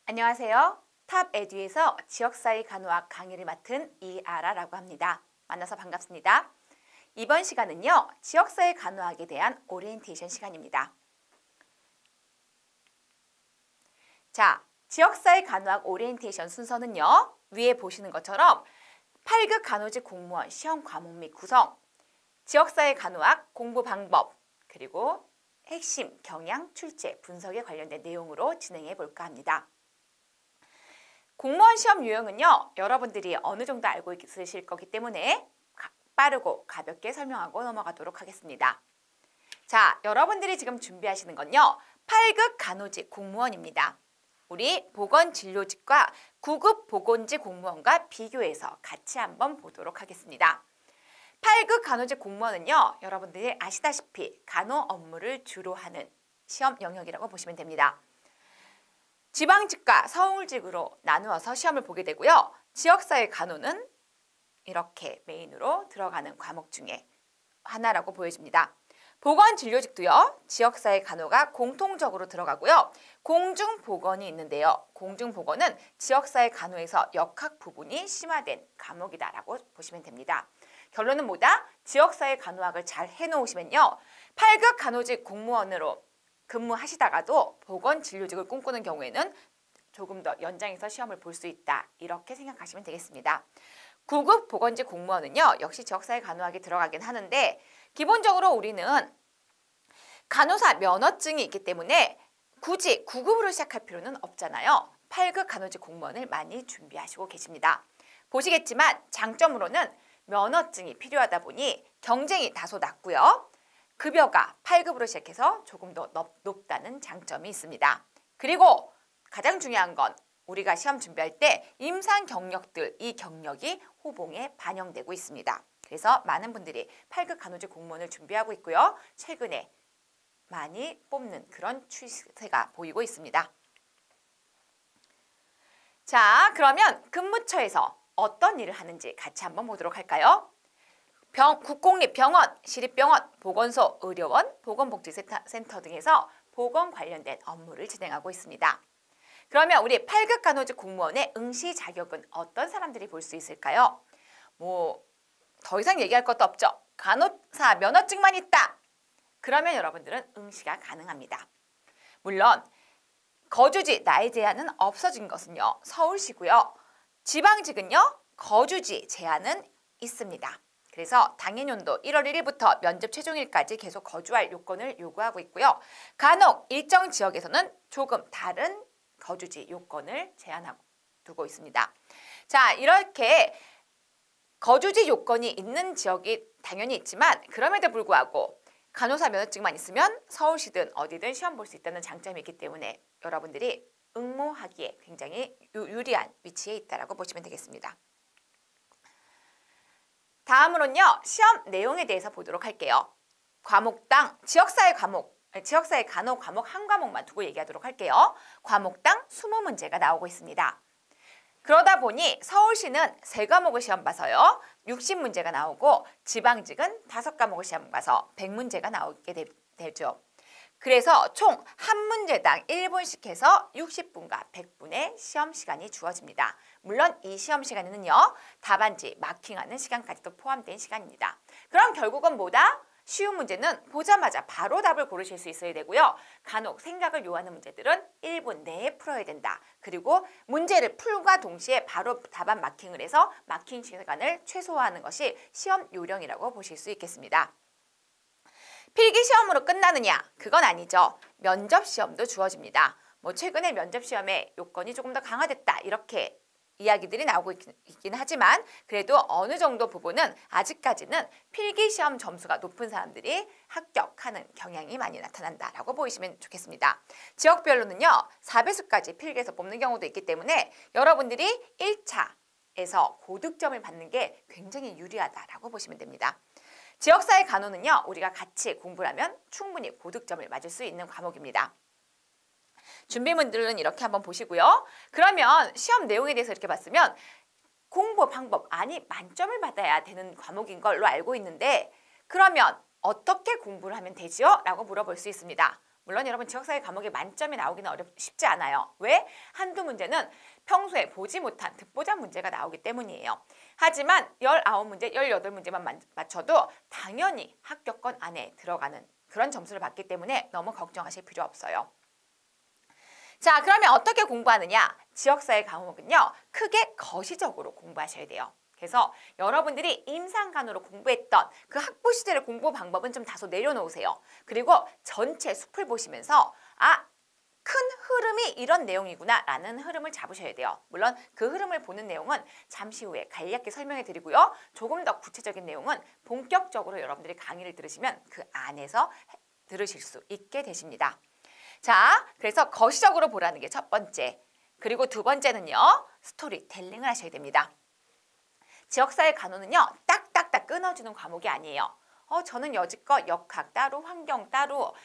안녕하세요. 탑에듀에서 지역사회 간호학 강의를 맡은 이아라라고 합니다. 만나서 반갑습니다. 이번 시간은요, 지역사회 간호학에 대한 오리엔테이션 시간입니다. 자, 지역사회 간호학 오리엔테이션 순서는요, 위에 보시는 것처럼 8급 간호직 공무원 시험 과목 및 구성, 지역사회 간호학 공부 방법, 그리고 핵심, 경향, 출제, 분석에 관련된 내용으로 진행해 볼까 합니다. 공무원 시험 유형은요, 여러분들이 어느 정도 알고 있으실 거기 때문에 빠르고 가볍게 설명하고 넘어가도록 하겠습니다. 자, 여러분들이 지금 준비하시는 건요, 8급 간호직 공무원입니다. 우리 보건진료직과 9급 보건직 공무원과 비교해서 같이 한번 보도록 하겠습니다. 8급 간호직 공무원은요, 여러분들이 아시다시피 간호 업무를 주로 하는 시험 영역이라고 보시면 됩니다. 지방직과 서울직으로 나누어서 시험을 보게 되고요. 지역사회 간호는 이렇게 메인으로 들어가는 과목 중에 하나라고 보여집니다. 보건진료직도요. 지역사회 간호가 공통적으로 들어가고요. 공중보건이 있는데요. 공중보건은 지역사회 간호에서 역학 부분이 심화된 과목이다라고 보시면 됩니다. 결론은 뭐다? 지역사회 간호학을 잘 해놓으시면요. 8급 간호직 공무원으로 근무하시다가도 보건진료직을 꿈꾸는 경우에는 조금 더 연장해서 시험을 볼 수 있다. 이렇게 생각하시면 되겠습니다. 9급 보건직 공무원은요. 역시 지역사회 간호학에 들어가긴 하는데 기본적으로 우리는 간호사 면허증이 있기 때문에 굳이 9급으로 시작할 필요는 없잖아요. 8급 간호직 공무원을 많이 준비하시고 계십니다. 보시겠지만 장점으로는 면허증이 필요하다 보니 경쟁이 다소 낮고요. 급여가 8급으로 시작해서 조금 더 높다는 장점이 있습니다. 그리고 가장 중요한 건 우리가 시험 준비할 때 임상 경력들, 이 경력이 호봉에 반영되고 있습니다. 그래서 많은 분들이 8급 간호직 공무원을 준비하고 있고요. 최근에 많이 뽑는 그런 추세가 보이고 있습니다. 자, 그러면 근무처에서 어떤 일을 하는지 같이 한번 보도록 할까요? 국공립병원, 시립병원, 보건소, 의료원, 보건복지센터 등에서 보건 관련된 업무를 진행하고 있습니다. 그러면 우리 8급 간호직 공무원의 응시 자격은 어떤 사람들이 볼 수 있을까요? 더 이상 얘기할 것도 없죠. 간호사 면허증만 있다. 그러면 여러분들은 응시가 가능합니다. 물론 거주지 나이 제한은 없어진 것은요. 서울시고요. 지방직은요. 거주지 제한은 있습니다. 그래서 당해년도 1월 1일부터 면접 최종일까지 계속 거주할 요건을 요구하고 있고요. 간혹 일정 지역에서는 조금 다른 거주지 요건을 제한하고 두고 있습니다. 자, 이렇게 거주지 요건이 있는 지역이 당연히 있지만 그럼에도 불구하고 간호사 면허증만 있으면 서울시든 어디든 시험 볼 수 있다는 장점이 있기 때문에 여러분들이 응모하기에 굉장히 유리한 위치에 있다고 보시면 되겠습니다. 다음으로는요. 시험 내용에 대해서 보도록 할게요. 과목당 지역사회 간호 과목 한 과목만 두고 얘기하도록 할게요. 과목당 20문제가 나오고 있습니다. 그러다 보니 서울시는 3과목을 시험 봐서요. 60문제가 나오고 지방직은 5과목을 시험 봐서 100문제가 나오게 되죠. 그래서 총 한 문제당 1분씩 해서 60분과 100분의 시험 시간이 주어집니다. 물론 이 시험 시간에는요. 답안지 마킹하는 시간까지도 포함된 시간입니다. 그럼 결국은 뭐다? 쉬운 문제는 보자마자 바로 답을 고르실 수 있어야 되고요. 간혹 생각을 요하는 문제들은 1분 내에 풀어야 된다. 그리고 문제를 풀과 동시에 바로 답안 마킹을 해서 마킹 시간을 최소화하는 것이 시험 요령이라고 보실 수 있겠습니다. 필기시험으로 끝나느냐? 그건 아니죠. 면접시험도 주어집니다. 최근에 면접시험에 요건이 조금 더 강화됐다. 이렇게 이야기들이 나오고 있긴 하지만 그래도 어느 정도 부분은 아직까지는 필기시험 점수가 높은 사람들이 합격하는 경향이 많이 나타난다라고 보시면 좋겠습니다. 지역별로는요. 4배수까지 필기에서 뽑는 경우도 있기 때문에 여러분들이 1차에서 고득점을 받는 게 굉장히 유리하다라고 보시면 됩니다. 지역사회 간호는요. 우리가 같이 공부를 하면 충분히 고득점을 맞을 수 있는 과목입니다. 준비문들은 이렇게 한번 보시고요. 그러면 시험 내용에 대해서 이렇게 봤으면 공부 방법, 아니 만점을 받아야 되는 과목인 걸로 알고 있는데 그러면 어떻게 공부를 하면 되지요? 라고 물어볼 수 있습니다. 물론 여러분 지역사회 과목에 만점이 나오기는 쉽지 않아요. 왜? 한두 문제는 평소에 보지 못한 듣보잡 문제가 나오기 때문이에요. 하지만 19문제, 18문제만 맞춰도 당연히 합격권 안에 들어가는 그런 점수를 받기 때문에 너무 걱정하실 필요 없어요. 자, 그러면 어떻게 공부하느냐? 지역사회 과목은요, 크게 거시적으로 공부하셔야 돼요. 그래서 여러분들이 임상간호로 공부했던 그 학부 시절의 공부 방법은 좀 다소 내려놓으세요. 그리고 전체 숲을 보시면서 큰 흐름이 이런 내용이구나 라는 흐름을 잡으셔야 돼요. 물론 그 흐름을 보는 내용은 잠시 후에 간략히 설명해 드리고요. 조금 더 구체적인 내용은 본격적으로 여러분들이 강의를 들으시면 그 안에서 들으실 수 있게 되십니다. 자, 그래서 거시적으로 보라는 게 첫 번째. 그리고 두 번째는요, 스토리텔링을 하셔야 됩니다. 지역사회 간호는요, 딱딱딱 끊어주는 과목이 아니에요. 저는 여지껏 역학 따로, 환경 따로,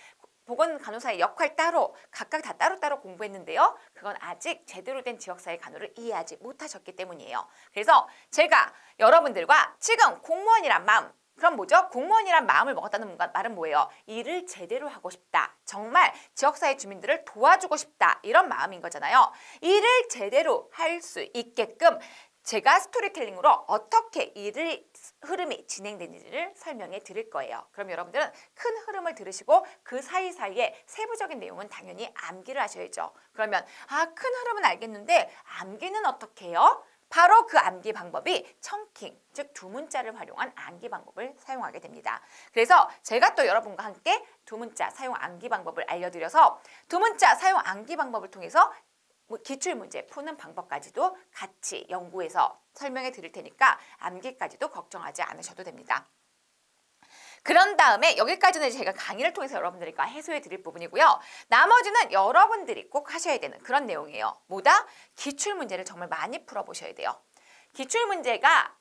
보건간호사의 역할 따로, 각각 다 따로따로 공부했는데요. 그건 아직 제대로 된 지역사회 간호를 이해하지 못하셨기 때문이에요. 그래서 제가 여러분들과 지금 공무원이란 마음, 그럼 뭐죠? 공무원이란 마음을 먹었다는 말은 뭐예요? 일을 제대로 하고 싶다. 정말 지역사회 주민들을 도와주고 싶다. 이런 마음인 거잖아요. 일을 제대로 할 수 있게끔 제가 스토리텔링으로 어떻게 일의 흐름이 진행되는지를 설명해 드릴 거예요. 그럼 여러분들은 큰 흐름을 들으시고 그 사이사이에 세부적인 내용은 당연히 암기를 하셔야죠. 그러면 큰 흐름은 알겠는데 암기는 어떻게 해요? 바로 그 암기 방법이 청킹, 즉 두 문자를 활용한 암기 방법을 사용하게 됩니다. 그래서 제가 또 여러분과 함께 두 문자 사용 암기 방법을 알려드려서 두 문자 사용 암기 방법을 통해서 기출문제 푸는 방법까지도 같이 연구해서 설명해 드릴 테니까 암기까지도 걱정하지 않으셔도 됩니다. 그런 다음에 여기까지는 제가 강의를 통해서 여러분들과 해소해 드릴 부분이고요. 나머지는 여러분들이 꼭 하셔야 되는 그런 내용이에요. 뭐다? 기출문제를 정말 많이 풀어보셔야 돼요. 기출문제가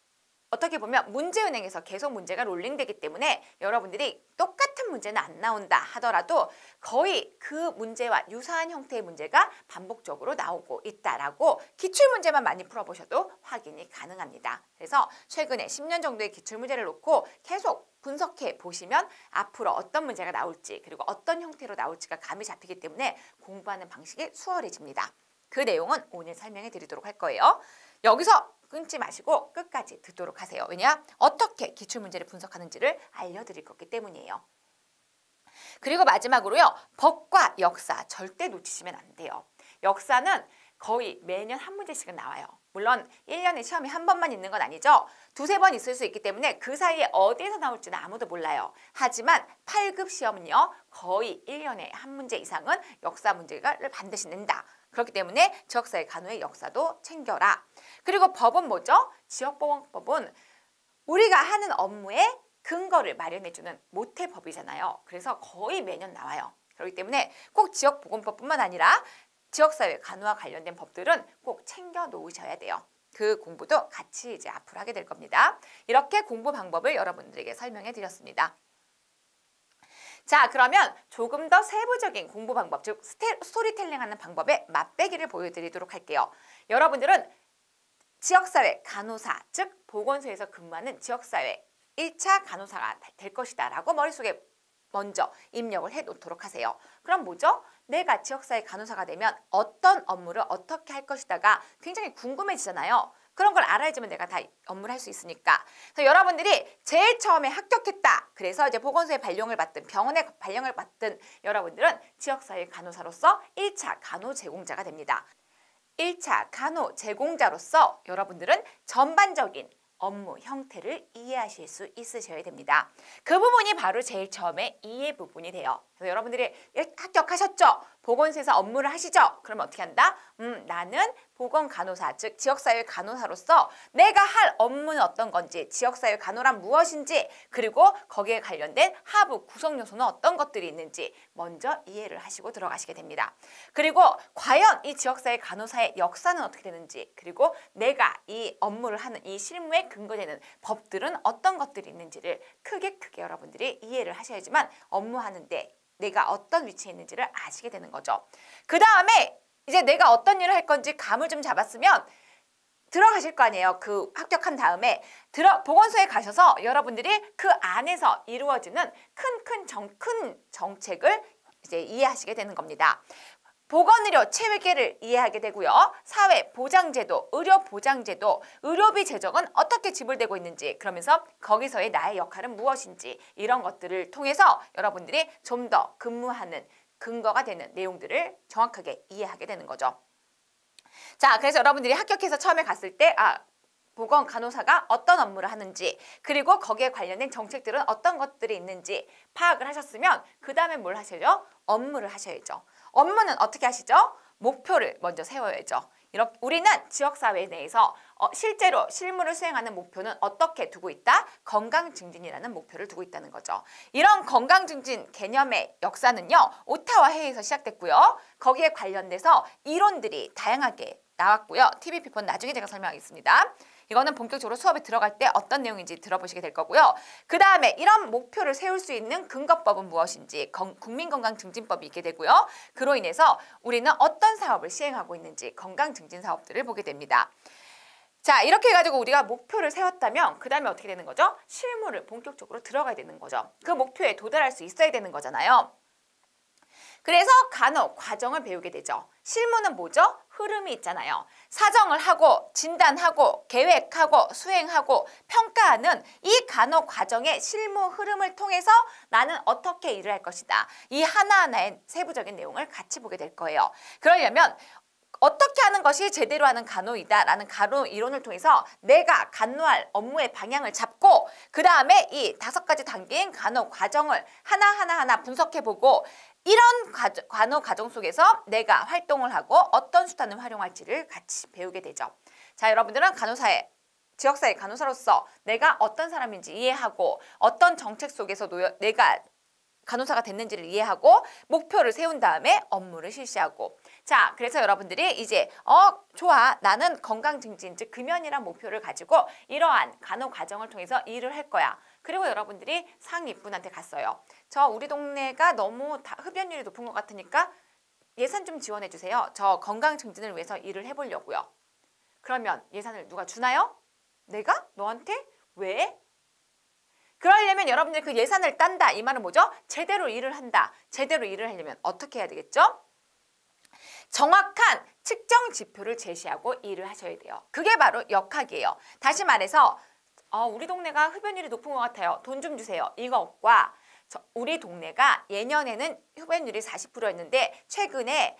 어떻게 보면 문제은행에서 계속 문제가 롤링되기 때문에 여러분들이 똑같은 문제는 안 나온다 하더라도 거의 그 문제와 유사한 형태의 문제가 반복적으로 나오고 있다라고 기출문제만 많이 풀어보셔도 확인이 가능합니다. 그래서 최근에 10년 정도의 기출문제를 놓고 계속 분석해 보시면 앞으로 어떤 문제가 나올지 그리고 어떤 형태로 나올지가 감이 잡히기 때문에 공부하는 방식이 수월해집니다. 그 내용은 오늘 설명해 드리도록 할 거예요. 여기서 끊지 마시고 끝까지 듣도록 하세요. 왜냐? 어떻게 기출문제를 분석하는지를 알려드릴 거기 때문이에요. 그리고 마지막으로요. 법과 역사 절대 놓치시면 안 돼요. 역사는 거의 매년 한 문제씩은 나와요. 물론 1년에 시험이 한 번만 있는 건 아니죠. 두세 번 있을 수 있기 때문에 그 사이에 어디에서 나올지는 아무도 몰라요. 하지만 8급 시험은요. 거의 1년에 한 문제 이상은 역사 문제를 반드시 낸다. 그렇기 때문에 지역사회 간호의 역사도 챙겨라. 그리고 법은 뭐죠? 지역보건법은 우리가 하는 업무에 근거를 마련해주는 모태법이잖아요. 그래서 거의 매년 나와요. 그렇기 때문에 꼭 지역보건법뿐만 아니라 지역사회 간호와 관련된 법들은 꼭 챙겨 놓으셔야 돼요. 그 공부도 같이 이제 앞으로 하게 될 겁니다. 이렇게 공부 방법을 여러분들에게 설명해 드렸습니다. 자, 그러면 조금 더 세부적인 공부 방법, 즉 스토리텔링 하는 방법의 맛배기를 보여드리도록 할게요. 여러분들은 지역사회 간호사, 즉 보건소에서 근무하는 지역사회 1차 간호사가 될 것이다 라고 머릿속에 먼저 입력을 해 놓도록 하세요. 그럼 뭐죠? 내가 지역사회 간호사가 되면 어떤 업무를 어떻게 할 것이다가 굉장히 궁금해지잖아요. 그런 걸 알아야지만 내가 다 업무를 할 수 있으니까. 그래서 여러분들이 제일 처음에 합격했다. 그래서 이제 보건소에 발령을 받든 병원에 발령을 받든 여러분들은 지역사회 간호사로서 1차 간호 제공자가 됩니다. 1차 간호 제공자로서 여러분들은 전반적인 업무 형태를 이해하실 수 있으셔야 됩니다. 그 부분이 바로 제일 처음에 이해 부분이 돼요. 그래서 여러분들이 합격하셨죠? 보건소에서 업무를 하시죠? 그러면 어떻게 한다? 나는 보건간호사, 즉 지역사회 간호사로서 내가 할 업무는 어떤 건지, 지역사회 간호란 무엇인지, 그리고 거기에 관련된 하부 구성 요소는 어떤 것들이 있는지 먼저 이해를 하시고 들어가시게 됩니다. 그리고 과연 이 지역사회 간호사의 역사는 어떻게 되는지, 그리고 내가 이 업무를 하는 이 실무에 근거되는 법들은 어떤 것들이 있는지를 크게 여러분들이 이해를 하셔야지만 업무하는데 내가 어떤 위치에 있는지를 아시게 되는 거죠. 그 다음에 이제 내가 어떤 일을 할 건지 감을 좀 잡았으면 들어가실 거 아니에요. 그 합격한 다음에 보건소에 가셔서 여러분들이 그 안에서 이루어지는 큰 정책을 이제 이해하시게 되는 겁니다. 보건의료 체계를 이해하게 되고요. 사회보장제도, 의료보장제도, 의료비 재정은 어떻게 지불되고 있는지, 그러면서 거기서의 나의 역할은 무엇인지, 이런 것들을 통해서 여러분들이 좀 더 근무하는 근거가 되는 내용들을 정확하게 이해하게 되는 거죠. 자, 그래서 여러분들이 합격해서 처음에 갔을 때 보건 간호사가 어떤 업무를 하는지, 그리고 거기에 관련된 정책들은 어떤 것들이 있는지 파악을 하셨으면 그 다음에 뭘 하셔야죠? 업무를 하셔야죠. 업무는 어떻게 하시죠? 목표를 먼저 세워야죠. 이렇게 우리는 지역사회 내에서 실제로 실무를 수행하는 목표는 어떻게 두고 있다? 건강증진이라는 목표를 두고 있다는 거죠. 이런 건강증진 개념의 역사는요, 오타와 회의에서 시작됐고요. 거기에 관련돼서 이론들이 다양하게 나왔고요. TVPP는 나중에 제가 설명하겠습니다. 이거는 본격적으로 수업에 들어갈 때 어떤 내용인지 들어보시게 될 거고요. 그 다음에 이런 목표를 세울 수 있는 근거법은 무엇인지, 국민건강증진법이 있게 되고요. 그로 인해서 우리는 어떤 사업을 시행하고 있는지 건강증진 사업들을 보게 됩니다. 자, 이렇게 해가지고 우리가 목표를 세웠다면 그 다음에 어떻게 되는 거죠? 실무를 본격적으로 들어가야 되는 거죠. 그 목표에 도달할 수 있어야 되는 거잖아요. 그래서 간호 과정을 배우게 되죠. 실무는 뭐죠? 흐름이 있잖아요. 사정을 하고 진단하고 계획하고 수행하고 평가하는 이 간호 과정의 실무 흐름을 통해서 나는 어떻게 일을 할 것이다. 이 하나하나의 세부적인 내용을 같이 보게 될 거예요. 그러려면 어떻게 하는 것이 제대로 하는 간호이다라는 간호 이론을 통해서 내가 간호할 업무의 방향을 잡고 그 다음에 이 5가지 단계인 간호 과정을 하나하나 분석해보고 이런 간호 과정 속에서 내가 활동을 하고 어떤 수단을 활용할지를 같이 배우게 되죠. 자, 여러분들은 지역사회 간호사로서 내가 어떤 사람인지 이해하고 어떤 정책 속에서 내가 간호사가 됐는지를 이해하고 목표를 세운 다음에 업무를 실시하고, 자, 그래서 여러분들이 이제 좋아, 나는 건강증진, 즉 금연이란 목표를 가지고 이러한 간호 과정을 통해서 일을 할 거야. 그리고 여러분들이 상위분한테 갔어요. 우리 동네가 너무 흡연율이 높은 것 같으니까 예산 좀 지원해 주세요. 저 건강증진을 위해서 일을 해보려고요. 그러면 예산을 누가 주나요? 내가? 너한테? 왜? 그러려면 여러분들이 그 예산을 딴다. 이 말은 뭐죠? 제대로 일을 한다. 제대로 일을 하려면 어떻게 해야 되겠죠? 정확한 측정 지표를 제시하고 일을 하셔야 돼요. 그게 바로 역학이에요. 다시 말해서 우리 동네가 흡연율이 높은 것 같아요. 돈 좀 주세요. 이것과 우리 동네가 예년에는 흡연율이 40%였는데 최근에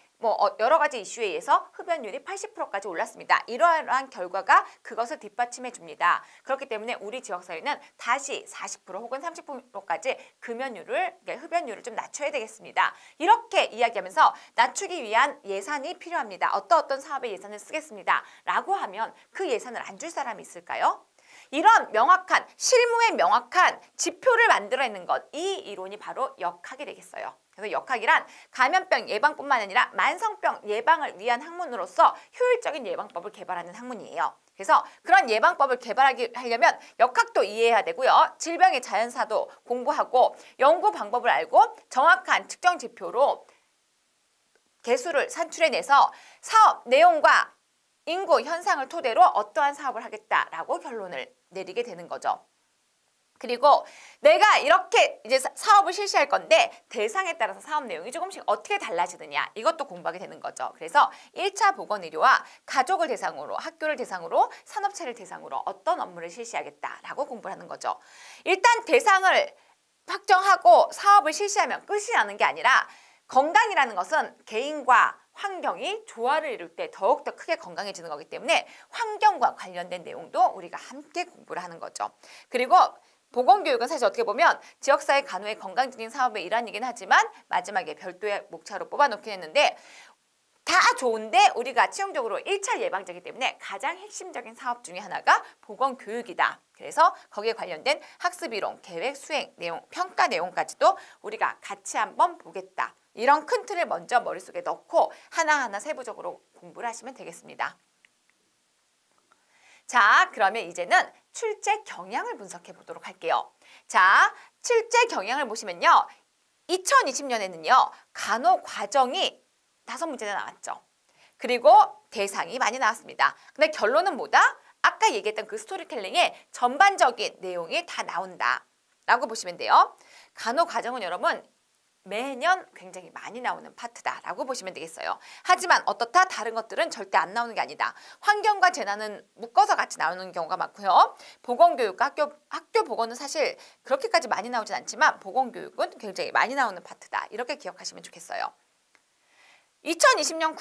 여러 가지 이슈에 의해서 흡연율이 80%까지 올랐습니다. 이러한 결과가 그것을 뒷받침해 줍니다. 그렇기 때문에 우리 지역사회는 다시 40% 혹은 30%까지 흡연율을 좀 낮춰야 되겠습니다. 이렇게 이야기하면서 낮추기 위한 예산이 필요합니다. 어떤 사업에 예산을 쓰겠습니다. 라고 하면 그 예산을 안 줄 사람이 있을까요? 이런 실무에 명확한 지표를 만들어내는 것, 이 이론이 바로 역학이 되겠어요. 그래서 역학이란 감염병 예방뿐만 아니라 만성병 예방을 위한 학문으로서 효율적인 예방법을 개발하는 학문이에요. 그래서 그런 예방법을 하려면 역학도 이해해야 되고요. 질병의 자연사도 공부하고 연구 방법을 알고 정확한 측정 지표로 개수를 산출해내서 사업 내용과 인구 현상을 토대로 어떠한 사업을 하겠다라고 결론을 내리게 되는 거죠. 그리고 내가 이렇게 이제 사업을 실시할 건데 대상에 따라서 사업 내용이 조금씩 어떻게 달라지느냐, 이것도 공부하게 되는 거죠. 그래서 1차 보건의료와 가족을 대상으로, 학교를 대상으로, 산업체를 대상으로 어떤 업무를 실시하겠다라고 공부를 하는 거죠. 일단 대상을 확정하고 사업을 실시하면 끝이 나는 게 아니라 건강이라는 것은 개인과 환경이 조화를 이룰 때 더욱더 크게 건강해지는 거기 때문에 환경과 관련된 내용도 우리가 함께 공부를 하는 거죠. 그리고 보건교육은 사실 어떻게 보면 지역사회 간호의 건강증진 사업의 일환이긴 하지만 마지막에 별도의 목차로 뽑아놓긴 했는데 다 좋은데 우리가 치용적으로 1차 예방제이기 때문에 가장 핵심적인 사업 중에 하나가 보건교육이다. 그래서 거기에 관련된 학습이론, 계획, 수행 내용, 평가 내용까지도 우리가 같이 한번 보겠다. 이런 큰 틀을 먼저 머릿속에 넣고 하나하나 세부적으로 공부를 하시면 되겠습니다. 자, 그러면 이제는 출제 경향을 분석해 보도록 할게요. 자, 출제 경향을 보시면요. 2020년에는요. 간호 과정이 5문제나 나왔죠. 그리고 대상이 많이 나왔습니다. 근데 결론은 뭐다? 아까 얘기했던 그 스토리텔링의 전반적인 내용이 다 나온다 라고 보시면 돼요. 간호과정은 여러분 매년 굉장히 많이 나오는 파트다라고 보시면 되겠어요. 하지만 어떻다? 다른 것들은 절대 안 나오는 게 아니다. 환경과 재난은 묶어서 같이 나오는 경우가 많고요. 보건교육과 학교 보건은 사실 그렇게까지 많이 나오진 않지만 보건교육은 굉장히 많이 나오는 파트다. 이렇게 기억하시면 좋겠어요. 2020년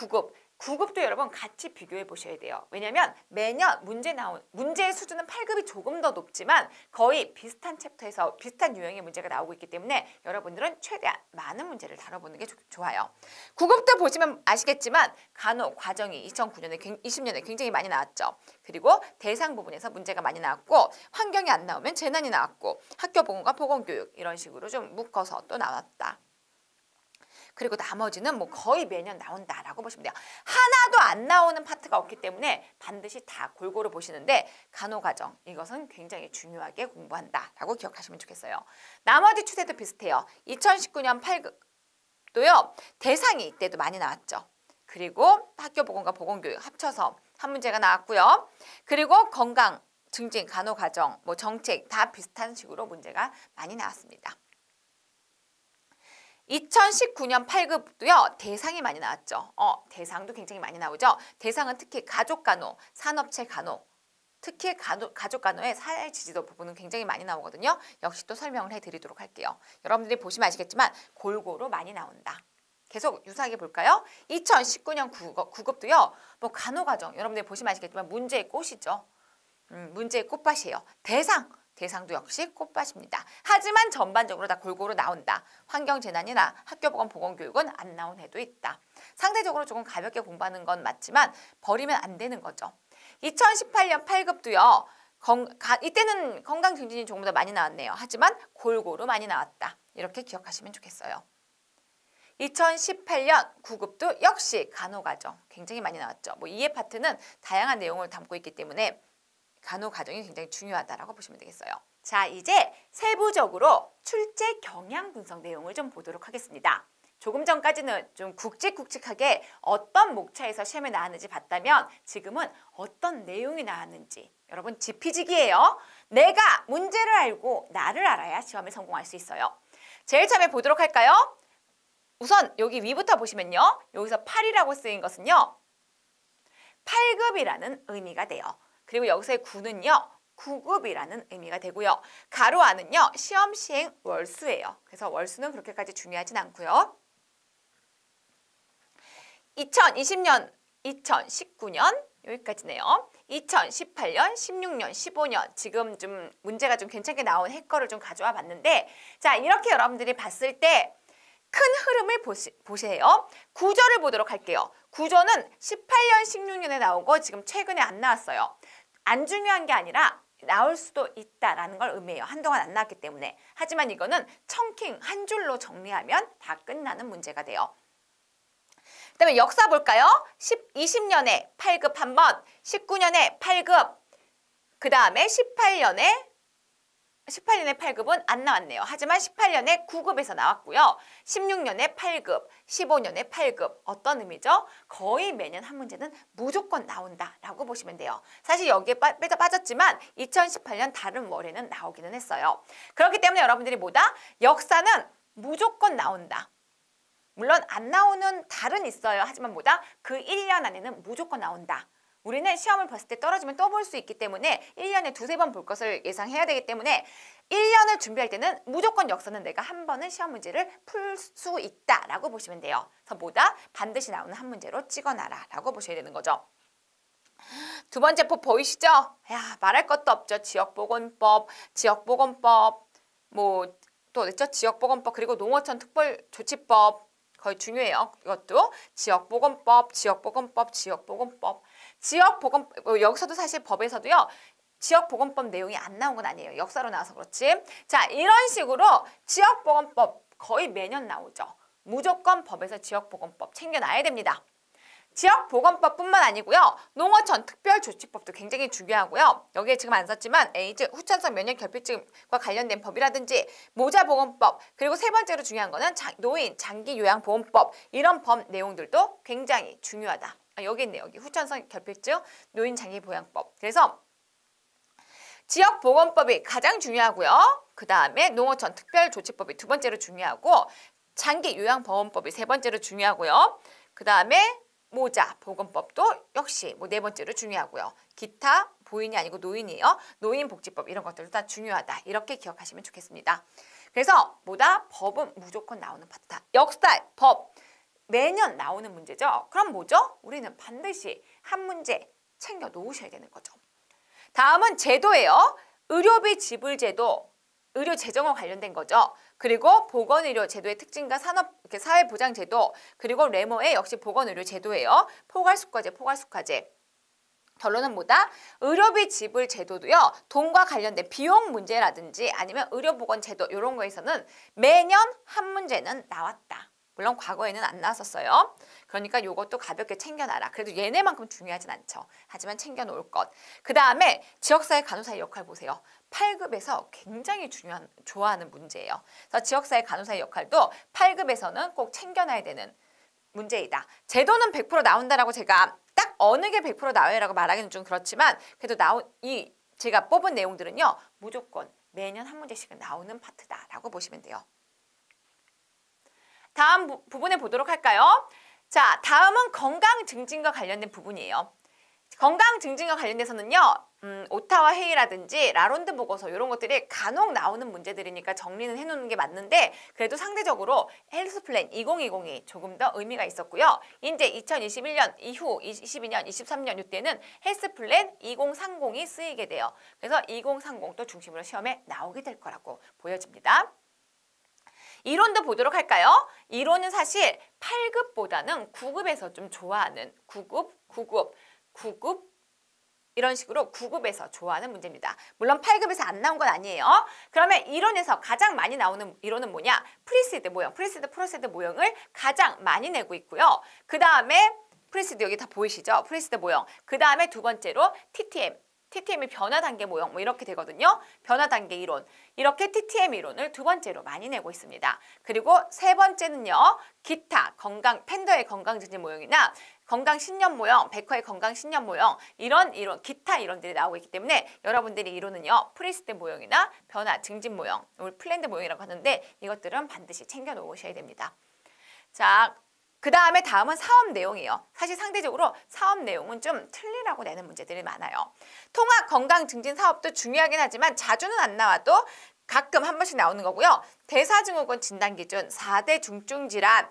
9급도 여러분 같이 비교해 보셔야 돼요. 왜냐하면 매년 문제의 수준은 8급이 조금 더 높지만 거의 비슷한 챕터에서 비슷한 유형의 문제가 나오고 있기 때문에 여러분들은 최대한 많은 문제를 다뤄보는 게 좋아요. 9급도 보시면 아시겠지만 간호 과정이 2020년에 굉장히 많이 나왔죠. 그리고 대상 부분에서 문제가 많이 나왔고 환경이 안 나오면 재난이 나왔고 학교 보건과 보건교육 이런 식으로 좀 묶어서 또 나왔다. 그리고 나머지는 뭐 거의 매년 나온다라고 보시면 돼요. 하나도 안 나오는 파트가 없기 때문에 반드시 다 골고루 보시는데 간호과정 이것은 굉장히 중요하게 공부한다라고 기억하시면 좋겠어요. 나머지 추세도 비슷해요. 2019년 8급도요. 대상이 이때도 많이 나왔죠. 그리고 학교보건과 보건교육 합쳐서 한 문제가 나왔고요. 그리고 건강, 증진, 간호과정, 뭐 정책 다 비슷한 식으로 문제가 많이 나왔습니다. 2019년 8급도요. 대상이 많이 나왔죠. 대상도 굉장히 많이 나오죠. 대상은 특히 가족간호, 산업체 간호, 특히 가족간호의 사회 지지도 부분은 굉장히 많이 나오거든요. 역시 또 설명을 해드리도록 할게요. 여러분들이 보시면 아시겠지만 골고루 많이 나온다. 계속 유사하게 볼까요? 2019년 9급도요. 뭐 간호과정, 여러분들이 보시면 아시겠지만 문제의 꽃이죠. 문제의 꽃밭이에요. 대상도 역시 꽃밭입니다. 하지만 전반적으로 다 골고루 나온다. 환경재난이나 학교보건 보건교육은 안 나온 해도 있다. 상대적으로 조금 가볍게 공부하는 건 맞지만 버리면 안 되는 거죠. 2018년 8급도요. 이때는 건강증진이 조금 더 많이 나왔네요. 하지만 골고루 많이 나왔다. 이렇게 기억하시면 좋겠어요. 2018년 9급도 역시 간호과정 굉장히 많이 나왔죠. 뭐 이해 파트는 다양한 내용을 담고 있기 때문에 간호과정이 굉장히 중요하다라고 보시면 되겠어요. 자, 이제 세부적으로 출제 경향 분석 내용을 좀 보도록 하겠습니다. 조금 전까지는 좀 굵직굵직하게 어떤 목차에서 시험에 나왔는지 봤다면 지금은 어떤 내용이 나왔는지 여러분 지피지기예요. 내가 문제를 알고 나를 알아야 시험에 성공할 수 있어요. 제일 처음에 보도록 할까요? 우선 여기 위부터 보시면요. 여기서 8이라고 쓰인 것은요. 8급이라는 의미가 돼요. 그리고 여기서의 9는요. 9급이라는 의미가 되고요. 가로 안은요. 시험 시행 월수예요. 그래서 월수는 그렇게까지 중요하진 않고요. 2020년, 2019년 여기까지네요. 2018년, 16년, 15년 지금 좀 문제가 좀 괜찮게 나온 해 거를 좀 가져와 봤는데 자 이렇게 여러분들이 봤을 때 큰 흐름을 보세요. 구조를 보도록 할게요. 구조는 18년, 16년에 나오고 지금 최근에 안 나왔어요. 안 중요한 게 아니라 나올 수도 있다라는 걸 의미해요. 한동안 안 나왔기 때문에. 하지만 이거는 청킹 한 줄로 정리하면 다 끝나는 문제가 돼요. 그 다음에 역사 볼까요? 20년에 8급 한 번, 19년에 8급, 그 다음에 18년에 8급은 안 나왔네요. 하지만 18년에 9급에서 나왔고요. 16년에 8급, 15년에 8급. 어떤 의미죠? 거의 매년 한 문제는 무조건 나온다라고 보시면 돼요. 사실 여기에 빠졌지만 2018년 다른 월에는 나오기는 했어요. 그렇기 때문에 여러분들이 뭐다? 역사는 무조건 나온다. 물론 안 나오는 달은 있어요. 하지만 뭐다? 그 1년 안에는 무조건 나온다. 우리는 시험을 봤을 때 떨어지면 또 볼 수 있기 때문에 1년에 두세 번 볼 것을 예상해야 되기 때문에 1년을 준비할 때는 무조건 역사는 내가 한 번은 시험 문제를 풀 수 있다라고 보시면 돼요. 그래서 뭐다? 반드시 나오는 한 문제로 찍어놔라 라고 보셔야 되는 거죠. 두 번째 법 보이시죠? 야 말할 것도 없죠. 지역보건법, 뭐 또 있죠? 지역보건법 그리고 농어촌 특별조치법 거의 중요해요. 이것도 지역보건법. 여기서도 사실 법에서도요. 지역보건법 내용이 안 나온 건 아니에요. 역사로 나와서 그렇지. 자, 이런 식으로 지역보건법 거의 매년 나오죠. 무조건 법에서 지역보건법 챙겨놔야 됩니다. 지역보건법뿐만 아니고요. 농어촌 특별조치법도 굉장히 중요하고요. 여기에 지금 안 썼지만 에이즈, 후천성 면역결핍증과 관련된 법이라든지 모자보건법 그리고 세 번째로 중요한 거는 노인, 장기요양보험법 이런 법 내용들도 굉장히 중요하다. 여기 있네요. 여기 후천성 결핍증 노인장애보양법. 그래서 지역보건법이 가장 중요하고요. 그 다음에 농어촌 특별조치법이 두 번째로 중요하고 장기요양보험법이 세 번째로 중요하고요. 그 다음에 모자보건법도 역시 뭐 네 번째로 중요하고요. 기타 보인이 아니고 노인이에요. 노인복지법 이런 것들도 다 중요하다. 이렇게 기억하시면 좋겠습니다. 그래서 뭐다? 법은 무조건 나오는 파트다. 역사, 법 매년 나오는 문제죠. 그럼 뭐죠? 우리는 반드시 한 문제 챙겨 놓으셔야 되는 거죠. 다음은 제도예요. 의료비 지불제도, 의료 재정과 관련된 거죠. 그리고 보건의료 제도의 특징과 사회보장제도, 그리고 레모의 역시 보건의료 제도예요. 포괄수과제, 포괄수과제. 결론은 뭐다? 의료비 지불 제도도요. 돈과 관련된 비용 문제라든지 아니면 의료보건제도 이런 거에서는 매년 한 문제는 나왔다. 물론 과거에는 안 나왔었어요. 그러니까 이것도 가볍게 챙겨놔라. 그래도 얘네만큼 중요하진 않죠. 하지만 챙겨놓을 것. 그 다음에 지역사회 간호사의 역할 보세요. 8급에서 굉장히 좋아하는 문제예요. 그래서 지역사회 간호사의 역할도 8급에서는 꼭 챙겨놔야 되는 문제이다. 제도는 100% 나온다라고 제가 딱 어느 게 100% 나와요라고 말하기는 좀 그렇지만 그래도 제가 뽑은 내용들은요. 무조건 매년 한 문제씩은 나오는 파트다라고 보시면 돼요. 다음 부분에 보도록 할까요? 자, 다음은 건강 증진과 관련된 부분이에요. 건강 증진과 관련돼서는요. 오타와 회의라든지 라론드 보고서 이런 것들이 간혹 나오는 문제들이니까 정리는 해놓는 게 맞는데 그래도 상대적으로 헬스 플랜 2020이 조금 더 의미가 있었고요. 이제 2021년 이후 22년, 23년 이때는 헬스 플랜 2030이 쓰이게 돼요. 그래서 2030도 중심으로 시험에 나오게 될 거라고 보여집니다. 이론도 보도록 할까요? 이론은 사실 8급보다는 9급에서 좀 좋아하는 9급 이런 식으로 9급에서 좋아하는 문제입니다. 물론 8급에서 안 나온 건 아니에요. 그러면 이론에서 가장 많이 나오는 이론은 뭐냐? 프리시드 모형, 프로세드 모형을 가장 많이 내고 있고요. 그 다음에 프리시드 여기 다 보이시죠? 프리시드 모형. 그 다음에 두 번째로 TTM이 변화 단계 모형 뭐 이렇게 되거든요. 변화 단계 이론. 이렇게 TTM 이론을 두 번째로 많이 내고 있습니다. 그리고 세 번째는요. 기타 팬더의 건강 증진 모형이나 건강 신념 모형, 백화의 건강 신념 모형 이런 기타 이론들이 나오고 있기 때문에 여러분들이 이론은요. 프리시드 모형이나 변화 증진 모형, 우리 플랜드 모형이라고 하는데 이것들은 반드시 챙겨 놓으셔야 됩니다. 자, 그 다음은 사업 내용이에요. 사실 상대적으로 사업 내용은 좀 틀리라고 내는 문제들이 많아요. 통합 건강 증진 사업도 중요하긴 하지만 자주는 안 나와도 가끔 한 번씩 나오는 거고요. 대사증후군 진단기준, 4대 중증질환,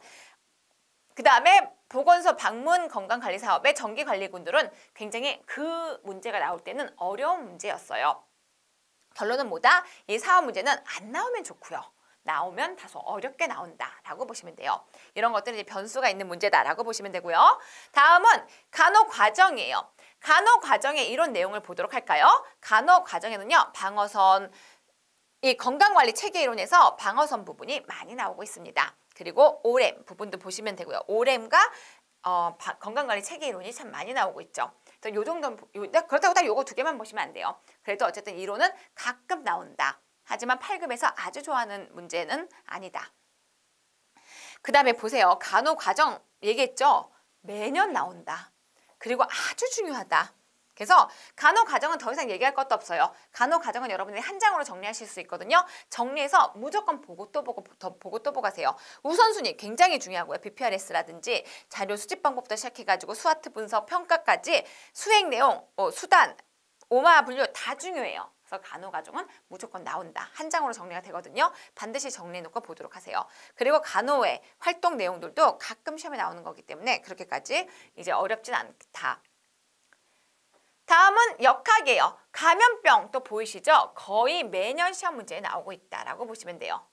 그 다음에 보건소 방문 건강관리 사업의 정기관리군들은 굉장히 그 문제가 나올 때는 어려운 문제였어요. 결론은 뭐다? 이 사업 문제는 안 나오면 좋고요. 나오면 다소 어렵게 나온다라고 보시면 돼요. 이런 것들은 이제 변수가 있는 문제다라고 보시면 되고요. 다음은 간호과정이에요. 간호과정의 이론 내용을 보도록 할까요? 간호과정에는요. 방어선, 이 건강관리 체계 이론에서 방어선 부분이 많이 나오고 있습니다. 그리고 오렘 부분도 보시면 되고요. 오렘과 건강관리 체계 이론이 참 많이 나오고 있죠. 그래서 요 정도 그렇다고 딱 요거 두 개만 보시면 안 돼요. 그래도 어쨌든 이론은 가끔 나온다. 하지만 8급에서 아주 좋아하는 문제는 아니다. 그 다음에 보세요. 간호과정 얘기했죠? 매년 나온다. 그리고 아주 중요하다. 그래서 간호과정은 더 이상 얘기할 것도 없어요. 간호과정은 여러분들이 한 장으로 정리하실 수 있거든요. 정리해서 무조건 보고 또 보고 또 보고 하세요. 우선순위 굉장히 중요하고요. BPRS라든지 자료 수집 방법부터 시작해가지고 스와트 분석, 평가까지 수행 내용, 수단, 오마 분류 다 중요해요. 그래서 간호과정은 무조건 나온다. 한 장으로 정리가 되거든요. 반드시 정리해놓고 보도록 하세요. 그리고 간호의 활동 내용들도 가끔 시험에 나오는 거기 때문에 그렇게까지 이제 어렵진 않다. 다음은 역학이에요. 감염병 또 보이시죠? 거의 매년 시험 문제에 나오고 있다라고 보시면 돼요.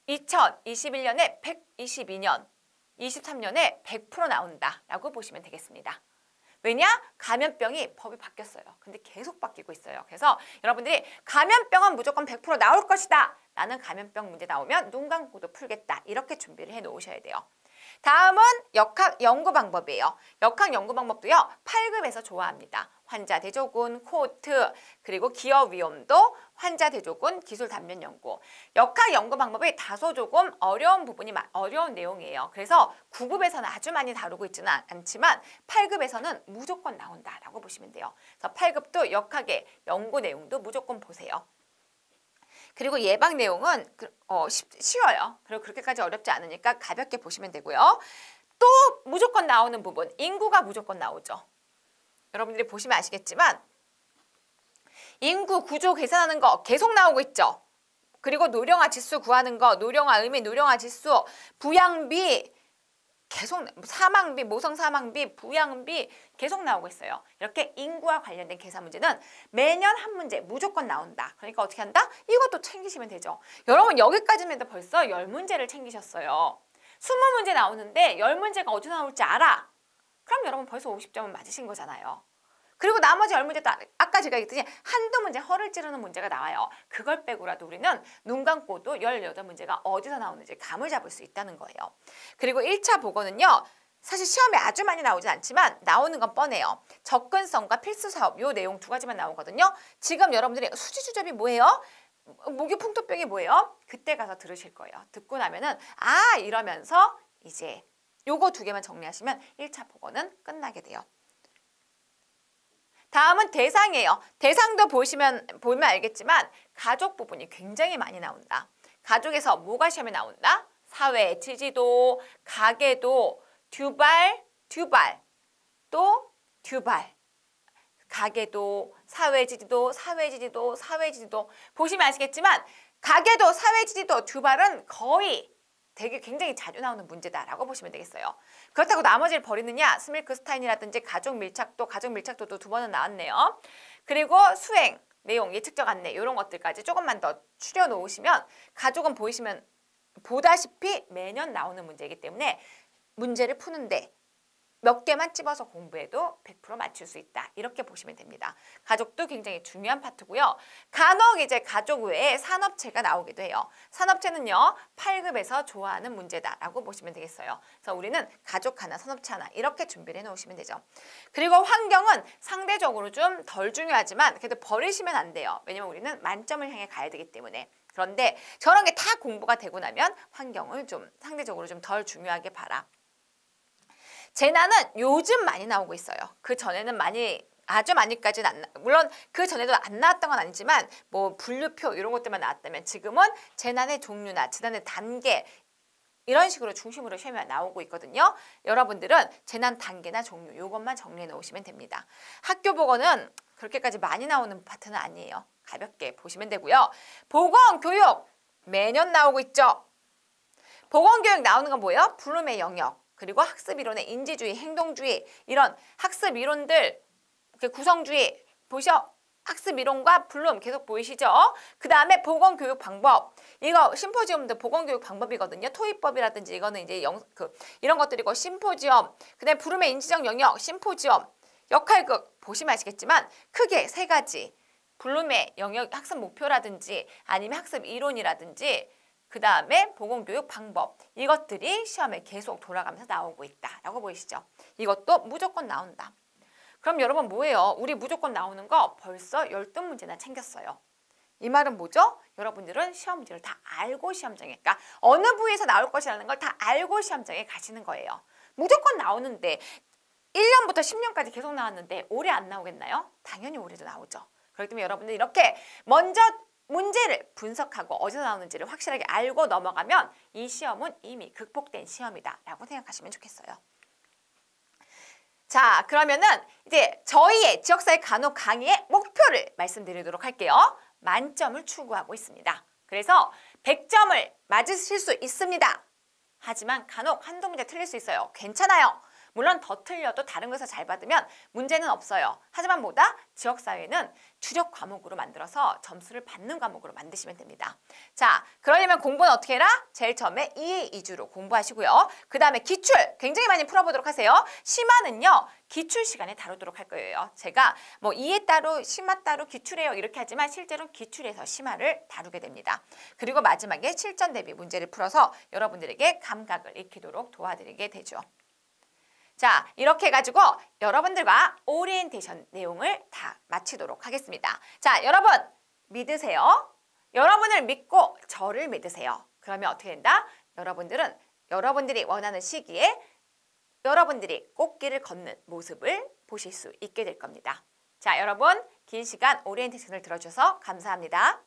2021년에 122년, 23년에 100% 나온다라고 보시면 되겠습니다. 왜냐? 감염병이 법이 바뀌었어요. 근데 계속 바뀌고 있어요. 그래서 여러분들이 감염병은 무조건 100% 나올 것이다. 나는 감염병 문제 나오면 눈 감고도 풀겠다. 이렇게 준비를 해 놓으셔야 돼요. 다음은 역학 연구 방법이에요. 역학 연구 방법도요. 8급에서 좋아합니다. 환자 대조군, 코호트, 그리고 기업 위험도, 환자 대조군, 기술 단면 연구. 역학 연구 방법이 다소 조금 어려운 부분이 어려운 내용이에요. 그래서 9급에서는 아주 많이 다루고 있지는 않지만 8급에서는 무조건 나온다라고 보시면 돼요. 그래서 8급도 역학의 연구 내용도 무조건 보세요. 그리고 예방 내용은 쉬워요. 그리고 그렇게까지 어렵지 않으니까 가볍게 보시면 되고요. 또 무조건 나오는 부분, 인구가 무조건 나오죠. 여러분들이 보시면 아시겠지만 인구 구조 계산하는 거 계속 나오고 있죠. 그리고 노령화 지수 구하는 거, 노령화 의미, 노령화 지수, 부양비, 계속 사망비, 모성 사망비, 부양비 계속 나오고 있어요. 이렇게 인구와 관련된 계산 문제는 매년 한 문제 무조건 나온다. 그러니까 어떻게 한다? 이것도 챙기시면 되죠. 여러분 여기까지만 해도 벌써 10문제를 챙기셨어요. 20문제 나오는데 10문제가 어디서 나올지 알아? 그럼 여러분 벌써 50점은 맞으신 거잖아요. 그리고 나머지 10문제도 아까 제가 얘기했더니 한두 문제 허를 찌르는 문제가 나와요. 그걸 빼고라도 우리는 눈 감고도 18문제가 어디서 나오는지 감을 잡을 수 있다는 거예요. 그리고 1차 보고는요. 사실 시험에 아주 많이 나오진 않지만 나오는 건 뻔해요. 접근성과 필수사업 요 내용 두 가지만 나오거든요. 지금 여러분들이 수지주접이 뭐예요? 모기풍토병이 뭐예요? 그때 가서 들으실 거예요. 듣고 나면은 아 이러면서 이제 요거 두 개만 정리하시면 1차 보고는 끝나게 돼요. 다음은 대상이에요. 대상도 보면 알겠지만 가족 부분이 굉장히 많이 나온다. 가족에서 뭐가 시험에 나온다? 사회, 지지도, 가계도, 듀발, 또 듀발. 가계도, 사회지지도, 사회지지도 보시면 아시겠지만 가계도, 사회지지도, 듀발은 거의 되게 굉장히 자주 나오는 문제다라고 보시면 되겠어요. 그렇다고 나머지를 버리느냐? 스밀크스타인이라든지 가족 밀착도도 2번은 나왔네요. 그리고 수행, 내용, 예측적 안내 이런 것들까지 조금만 더 추려 놓으시면 가족은 보다시피 매년 나오는 문제이기 때문에 문제를 푸는데 몇 개만 찝어서 공부해도 100% 맞출 수 있다. 이렇게 보시면 됩니다. 가족도 굉장히 중요한 파트고요. 간혹 이제 가족 외에 산업체가 나오기도 해요. 산업체는요. 8급에서 좋아하는 문제다라고 보시면 되겠어요. 그래서 우리는 가족 하나, 산업체 하나 이렇게 준비를 해놓으시면 되죠. 그리고 환경은 상대적으로 좀 덜 중요하지만 그래도 버리시면 안 돼요. 왜냐면 우리는 만점을 향해 가야 되기 때문에. 그런데 저런 게 다 공부가 되고 나면 환경을 좀 상대적으로 좀 덜 중요하게 봐라. 재난은 요즘 많이 나오고 있어요. 그 전에는 아주 많이까지는 물론 그 전에도 안 나왔던 건 아니지만 뭐 분류표 이런 것들만 나왔다면 지금은 재난의 종류나 재난의 단계 이런 식으로 중심으로 시험이 나오고 있거든요. 여러분들은 재난 단계나 종류 이것만 정리해 놓으시면 됩니다. 학교 보건은 그렇게까지 많이 나오는 파트는 아니에요. 가볍게 보시면 되고요. 보건교육 매년 나오고 있죠. 보건교육 나오는 건 뭐예요? 블룸의 영역. 그리고 학습이론의 인지주의, 행동주의 이런 학습이론들 구성주의 보셔. 학습이론과 블룸 계속 보이시죠? 그 다음에 보건교육 방법. 이거 심포지엄도 보건교육 방법이거든요. 토익법이라든지 이거는 이제 이런 것들이고 심포지엄. 그 다음에 블룸의 인지적 영역, 심포지엄. 역할극 보시면 아시겠지만 크게 3가지. 블룸의 영역 학습 목표라든지 아니면 학습 이론이라든지 그 다음에 보건교육 방법 이것들이 시험에 계속 돌아가면서 나오고 있다라고 보이시죠? 이것도 무조건 나온다. 그럼 여러분 뭐예요? 우리 무조건 나오는 거 벌써 12문제나 챙겼어요. 이 말은 뭐죠? 여러분들은 시험 문제를 다 알고 시험장에 그러니까 어느 부위에서 나올 것이라는 걸 다 알고 시험장에 가시는 거예요. 무조건 나오는데 1년부터 10년까지 계속 나왔는데 올해 안 나오겠나요? 당연히 올해도 나오죠. 그렇기 때문에 여러분들 이렇게 먼저 문제를 분석하고 어디서 나오는지를 확실하게 알고 넘어가면 이 시험은 이미 극복된 시험이다 라고 생각하시면 좋겠어요. 자, 그러면은 이제 저희의 지역사회 간호 강의의 목표를 말씀드리도록 할게요. 만점을 추구하고 있습니다. 그래서 100점을 맞으실 수 있습니다. 하지만 간혹 한두 문제 틀릴 수 있어요. 괜찮아요. 물론 더 틀려도 다른 거에서 잘 받으면 문제는 없어요. 하지만 뭐다? 지역사회는 주력 과목으로 만들어서 점수를 받는 과목으로 만드시면 됩니다. 자, 그러려면 공부는 어떻게 해라? 제일 처음에 이해 이주로 공부하시고요. 그 다음에 기출 굉장히 많이 풀어보도록 하세요. 심화는요. 기출 시간에 다루도록 할 거예요. 제가 뭐 이해 따로 심화 따로 기출해요 이렇게 하지만 실제로는 기출에서 심화를 다루게 됩니다. 그리고 마지막에 실전 대비 문제를 풀어서 여러분들에게 감각을 익히도록 도와드리게 되죠. 자, 이렇게 해가지고 여러분들과 오리엔테이션 내용을 다 마치도록 하겠습니다. 자, 여러분 믿으세요. 여러분을 믿고 저를 믿으세요. 그러면 어떻게 된다? 여러분들은 여러분들이 원하는 시기에 여러분들이 꽃길을 걷는 모습을 보실 수 있게 될 겁니다. 자, 여러분 긴 시간 오리엔테이션을 들어주셔서 감사합니다.